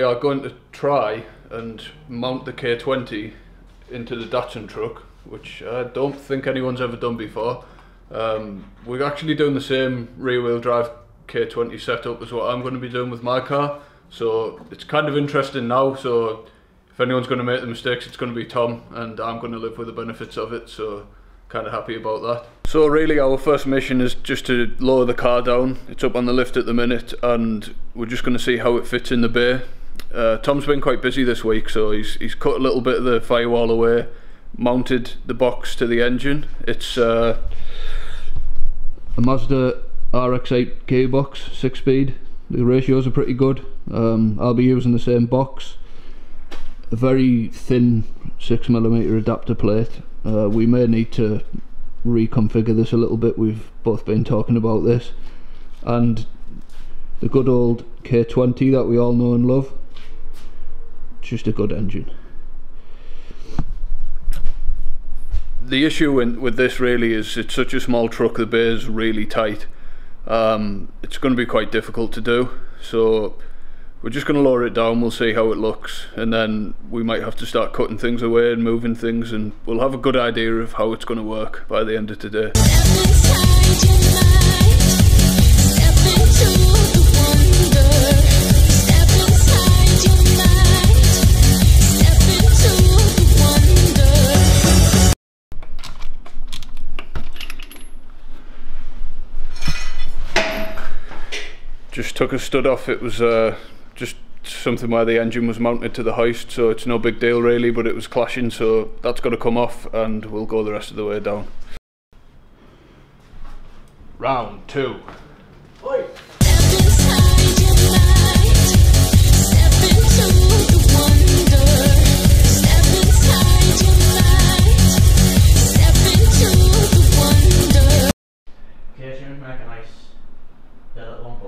are going to try and mount the K20 into the Datsun truck, which I don't think anyone's ever done before. We're actually doing the same rear wheel drive K20 setup as what I'm going to be doing with my car, so it's kind of interesting now. So if anyone's going to make the mistakes, it's going to be Tom, and I'm going to live with the benefits of it, so kind of happy about that. So really our first mission is just to lower the car down. It's up on the lift at the minute, and we're just going to see how it fits in the bay. Tom's been quite busy this week, so he's cut a little bit of the firewall away, mounted the box to the engine. It's a Mazda RX-8 gearbox, 6-speed. The ratios are pretty good. I'll be using the same box. A very thin 6mm adapter plate. We may need to reconfigure this a little bit. We've both been talking about this. And the good old K20 that we all know and love. Just a good engine. The issue with this really is it's such a small truck, the bay is really tight. It's going to be quite difficult to do, so we're just going to lower it down, we'll see how it looks, and then we might have to start cutting things away and moving things, and we'll have a good idea of how it's going to work by the end of today. Just took a stud off. It was just something where the engine was mounted to the hoist, so it's no big deal really, but it was clashing, so that's got to come off and we'll go the rest of the way down. Round 2. Oi.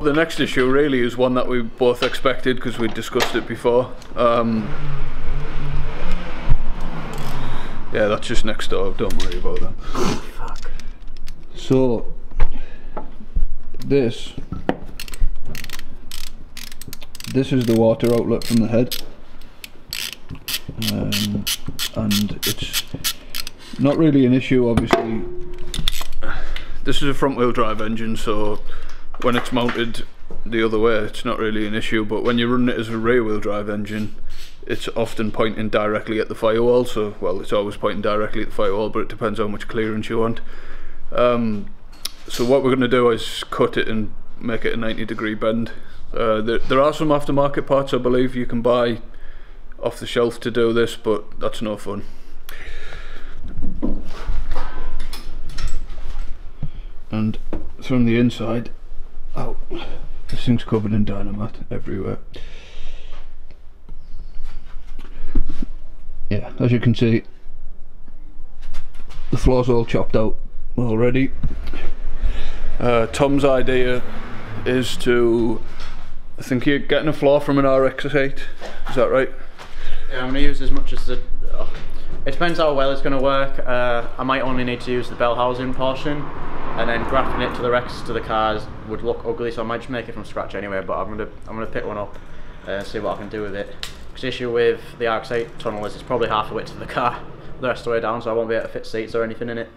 The next issue really is one that we both expected because we discussed it before. Yeah, that's just next door, don't worry about that. Fuck. So, this is the water outlet from the head. And it's not really an issue, obviously. This is a front wheel drive engine, so when it's mounted the other way it's not really an issue, but when you're running it as a rear wheel drive engine it's often pointing directly at the firewall, so well, it's always pointing directly at the firewall, but it depends how much clearance you want. So what we're going to do is cut it and make it a 90-degree bend. There are some aftermarket parts I believe you can buy off the shelf to do this, but that's no fun. And from the inside, oh, this thing's covered in dynamite everywhere. Yeah, as you can see, the floor's all chopped out already. Tom's idea is to, I think you're getting a floor from an RX-8, is that right? Yeah, I'm going to use as much as the... it depends how well it's going to work. I might only need to use the bell housing portion, and then grafting it to the rest of the cars would look ugly, so I might just make it from scratch anyway, but I'm gonna pick one up and see what I can do with it. Because the issue with the RX-8 tunnel is it's probably half the width of the car the rest of the way down, so I won't be able to fit seats or anything in it.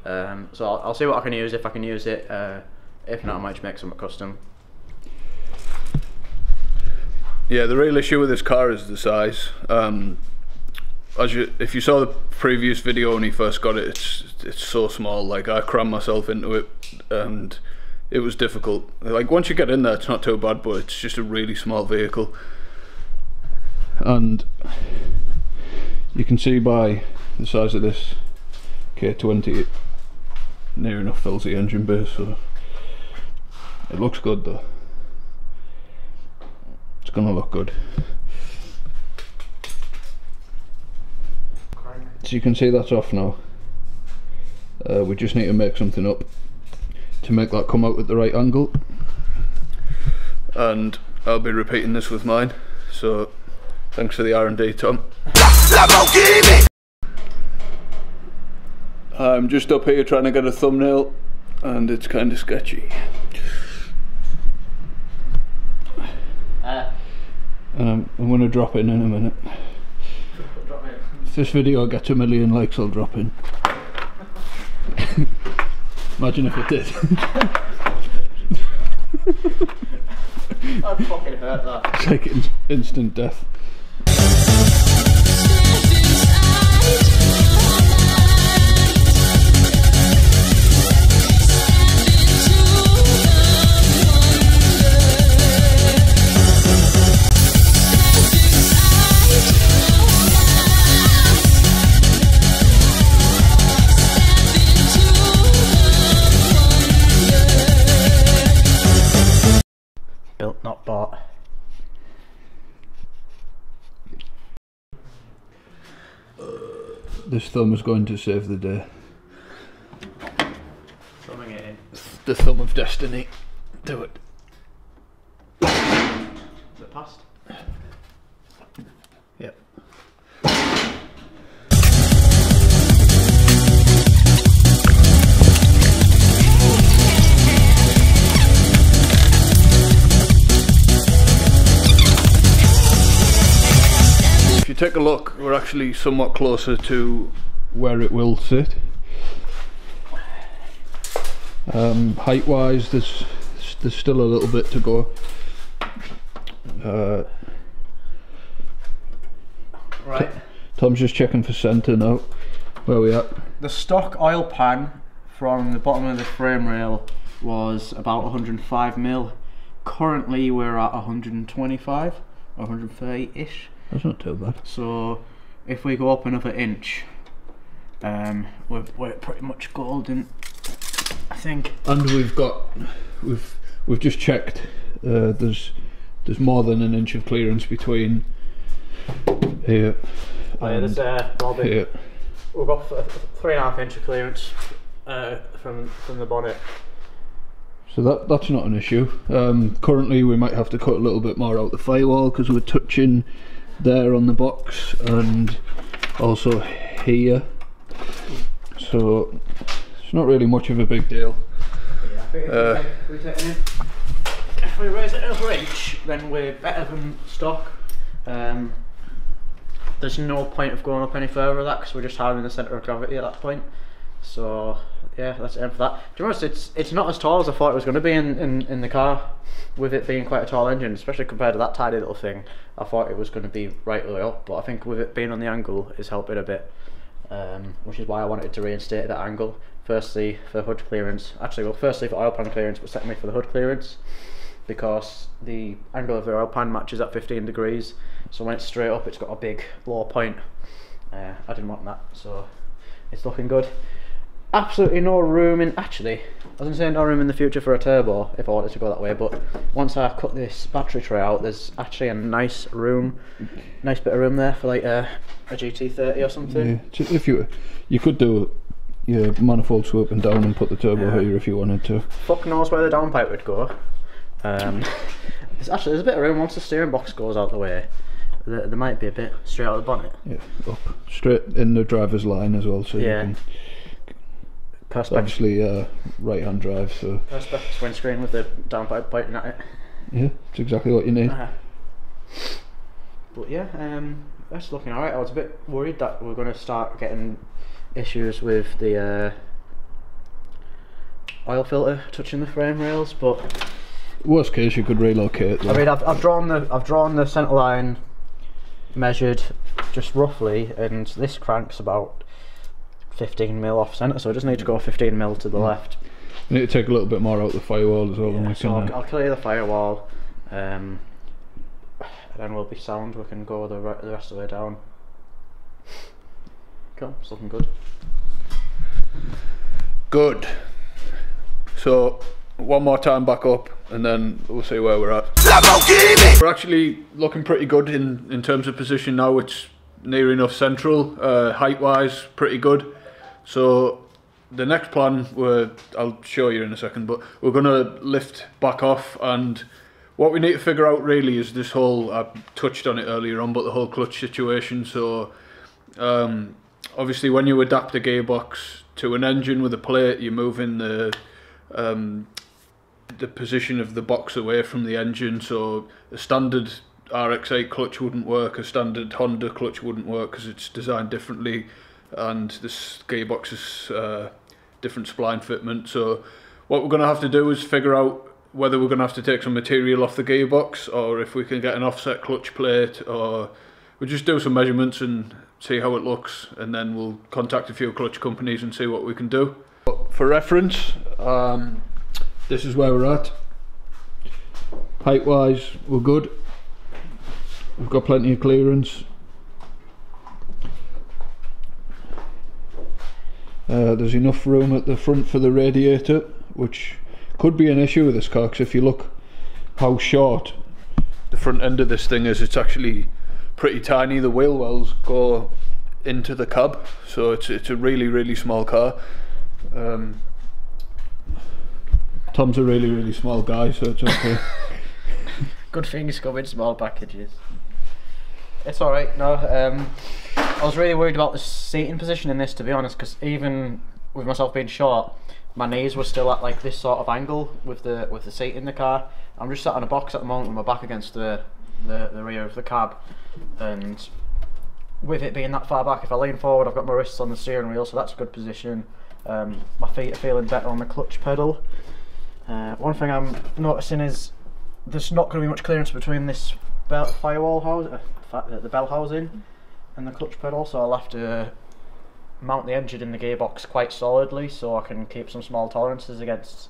So I'll see what I can use, if I can use it. If not, I might just make something custom. Yeah, the real issue with this car is the size. If you saw the previous video when he first got it, it's so small. Like, I crammed myself into it and it was difficult. Like, once you get in there it's not too bad, but it's just a really small vehicle. And you can see by the size of this K20 it near enough fills the engine bay, so it looks good though. It's gonna look good. So you can see that's off now. We just need to make something up to make that come out at the right angle, and I'll be repeating this with mine, so thanks for the R&D, Tom. I'm just up here trying to get a thumbnail and it's kind of sketchy. and I'm going to drop in a minute. If this video gets 1 million likes, I'll drop in. Imagine if it did. I'd fucking hurt that. It's like instant death. Built, not bought. This thumb is going to save the day. Thumbing it in. The thumb of destiny. Do it. Is it past? Yep. If you take a look, we're actually somewhat closer to where it will sit. Height wise, there's still a little bit to go. Right. Tom's just checking for centre now. Where are we at? The stock oil pan from the bottom of the frame rail was about 105 mil. Currently we're at 125 or 130-ish. That's not too bad. So if we go up another inch, we're pretty much golden, I think. And we've just checked. There's more than an inch of clearance between here. Oh yeah, there's here. We've got 3.5 inch of clearance from the bonnet. So that's not an issue. Currently, we might have to cut a little bit more out the firewall because we're touching there on the box and also here. So it's not really much of a big deal. Yeah, I think if we raise it another inch, then we're better than stock. There's no point of going up any further with that because we're just having the centre of gravity at that point. So yeah, that's it for that. To be honest, it's not as tall as I thought it was going to be in the car, with it being quite a tall engine, especially compared to that tiny little thing. I thought it was going to be right the way up, but I think with it being on the angle is helping a bit, which is why I wanted to reinstate that angle. Firstly for hood clearance, firstly for oil pan clearance, but secondly for the hood clearance, because the angle of the oil pan matches at 15 degrees, so when it's straight up it's got a big low point. I didn't want that, so it's looking good. Absolutely no room in, actually, I was going to say no room in the future for a turbo if I wanted to go that way, but once I cut this battery tray out, there's actually a nice bit of room there for like a GT30 or something. Yeah, if you could do your manifold swoop and down and put the turbo here if you wanted to. Fuck knows where the downpipe would go. There's a bit of room once the steering box goes out the way. There might be a bit straight out of the bonnet. Yeah, up straight in the driver's line as well, so you can. Obviously right hand drive, so Perspex windscreen with the downpipe pointing at it. Yeah, it's exactly what you need. But yeah, that's looking alright. I was a bit worried that we're going to start getting issues with the oil filter touching the frame rails, but worst case you could relocate though. I mean, I've drawn the centre line measured just roughly, and this crank's about 15 mil off centre, so I just need to go 15 mil to the left. You need to take a little bit more out the firewall as well. Yeah, so I'll clear the firewall, and then we'll be sound. We can go the rest of the way down. Cool, it's looking good. Good. So one more time back up, and then we'll see where we're at. We're actually looking pretty good in terms of position now. It's near enough central, height wise, pretty good. So the next plan, I'll show you in a second, but we're going to lift back off, and what we need to figure out really is this whole, I touched on it earlier on, but the whole clutch situation. So obviously when you adapt a gearbox to an engine with a plate, you're moving the position of the box away from the engine. So a standard RX-8 clutch wouldn't work, a standard Honda clutch wouldn't work because it's designed differently, and this gearbox is different spline fitment. So what we're going to have to do is figure out whether we're going to have to take some material off the gearbox, or if we can get an offset clutch plate, or we'll just do some measurements and see how it looks, and then we'll contact a few clutch companies and see what we can do. For reference, this is where we're at. Height wise, we're good. We've got plenty of clearance. There's enough room at the front for the radiator, which could be an issue with this car, because if you look how short the front end of this thing is, it's actually pretty tiny. The wheel wells go into the cab, so it's a really small car. Tom's a really small guy, so it's okay. Good things come in small packages. It's alright. No, I was really worried about the seating position in this, to be honest, because even with myself being short, my knees were still at like this sort of angle with the seat in the car. I'm just sat on a box at the moment with my back against the rear of the cab, and with it being that far back, if I lean forward, I've got my wrists on the steering wheel, so that's a good position. My feet are feeling better on the clutch pedal. One thing I'm noticing is there's not going to be much clearance between this firewall house, the bell housing, and the clutch pedal, so I'll have to mount the engine in the gearbox quite solidly so I can keep some small tolerances against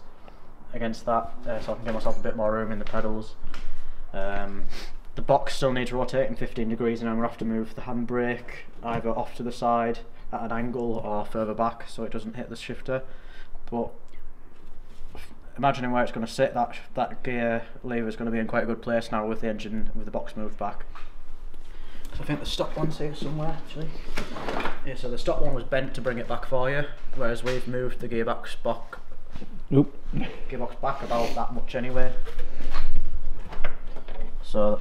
that, so I can give myself a bit more room in the pedals. The box still needs rotating 15 degrees, and I'm going to have to move the handbrake either off to the side at an angle or further back so it doesn't hit the shifter. But imagining where it's going to sit, that gear lever is going to be in quite a good place now with the engine, with the box moved back. So I think the stock one's here somewhere actually. Yeah, so the stock one was bent to bring it back for you, whereas we've moved the gearbox back. Nope. Gearbox back about that much anyway. So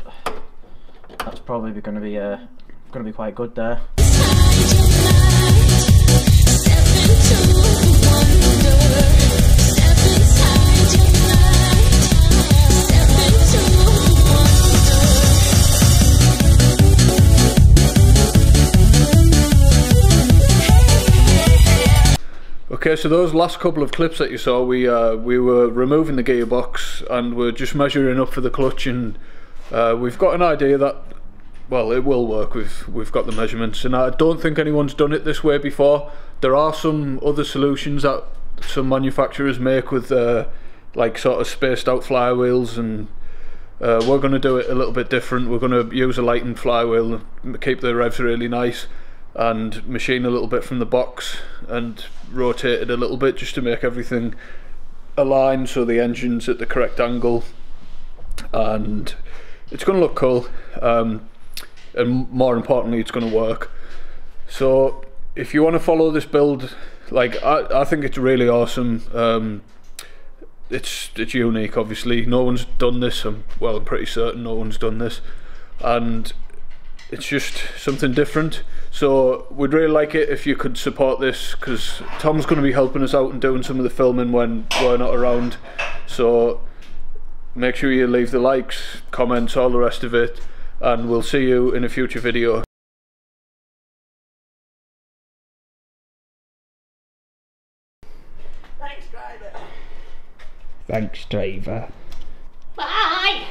that's probably going to be quite good there. Okay, so those last couple of clips that you saw, we were removing the gearbox and we're just measuring up for the clutch, and we've got an idea that, well, it will work. We've got the measurements, and I don't think anyone's done it this way before. There are some other solutions that some manufacturers make with like sort of spaced out flywheels, and we're going to do it a little bit different. We're going to use a lightened flywheel, keep the revs really nice, and machine a little bit from the box and rotate it a little bit just to make everything align so the engine's at the correct angle, and it's going to look cool, and more importantly it's going to work. So if you want to follow this build, like I think it's really awesome. It's unique, obviously. No one's done this. I'm pretty certain no one's done this, and it's just something different. So we'd really like it if you could support this, because Tom's going to be helping us out and doing some of the filming when we're not around. So make sure you leave the likes, comments, all the rest of it, and we'll see you in a future video. Thanks, driver. Thanks, driver. Bye!